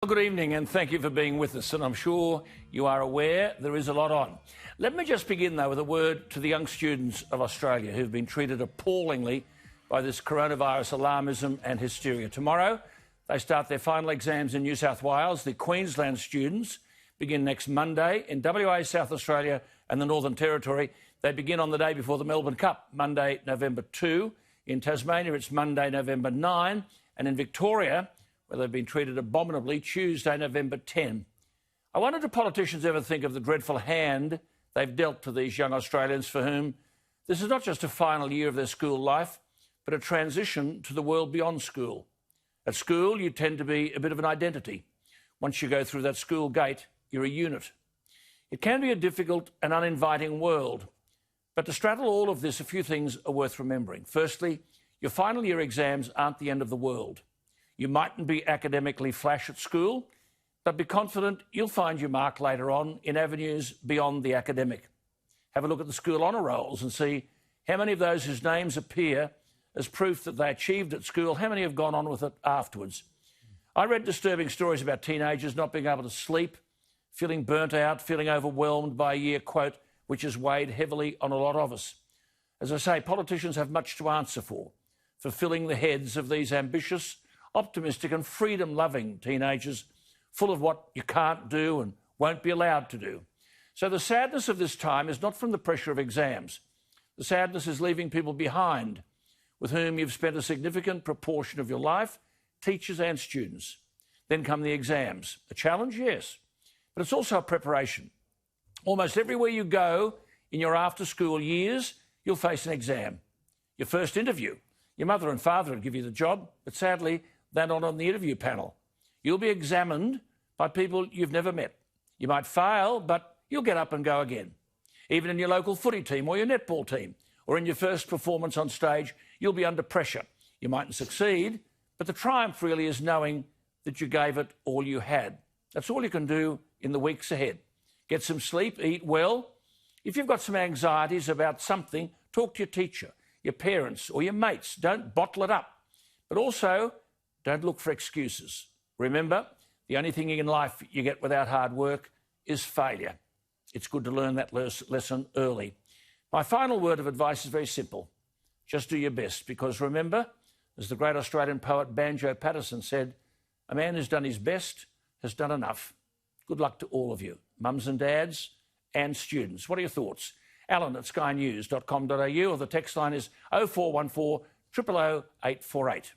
Good evening and thank you for being with us, and I'm sure you are aware there is a lot on. Let me just begin though with a word to the young students of Australia who've been treated appallingly by this coronavirus alarmism and hysteria. Tomorrow they start their final exams in New South Wales. The Queensland students begin next Monday. In WA, South Australia and the Northern Territory they begin on the day before the Melbourne Cup, Monday, November 2. In Tasmania it's Monday, November 9, and in Victoria, where they've been treated abominably, Tuesday, November 10. I wonder, do politicians ever think of the dreadful hand they've dealt to these young Australians for whom this is not just a final year of their school life, but a transition to the world beyond school. At school, you tend to be a bit of an identity. Once you go through that school gate, you're a unit. It can be a difficult and uninviting world, but to straddle all of this, a few things are worth remembering. Firstly, your final year exams aren't the end of the world. You mightn't be academically flash at school, but be confident you'll find your mark later on in avenues beyond the academic. Have a look at the school honour rolls and see how many of those whose names appear as proof that they achieved at school, how many have gone on with it afterwards. I read disturbing stories about teenagers not being able to sleep, feeling burnt out, feeling overwhelmed by a year, quote, which has weighed heavily on a lot of us. As I say, politicians have much to answer for filling the heads of these ambitious, optimistic and freedom-loving teenagers full of what you can't do and won't be allowed to do. So the sadness of this time is not from the pressure of exams. The sadness is leaving people behind with whom you've spent a significant proportion of your life, teachers and students. Then come the exams. A challenge, yes, but it's also a preparation. Almost everywhere you go in your after-school years, you'll face an exam. Your first interview, your mother and father would give you the job, but sadly, they're not on the interview panel. You'll be examined by people you've never met. You might fail, but you'll get up and go again. Even in your local footy team or your netball team, or in your first performance on stage, you'll be under pressure. You mightn't succeed, but the triumph really is knowing that you gave it all you had. That's all you can do in the weeks ahead. Get some sleep, eat well. If you've got some anxieties about something, talk to your teacher, your parents or your mates. Don't bottle it up. But also, don't look for excuses. Remember, the only thing in life you get without hard work is failure. It's good to learn that lesson early. My final word of advice is very simple. Just do your best, because remember, as the great Australian poet Banjo Patterson said, a man who's done his best has done enough. Good luck to all of you, mums and dads and students. What are your thoughts? Alan at skynews.com.au, or the text line is 0414 000 848.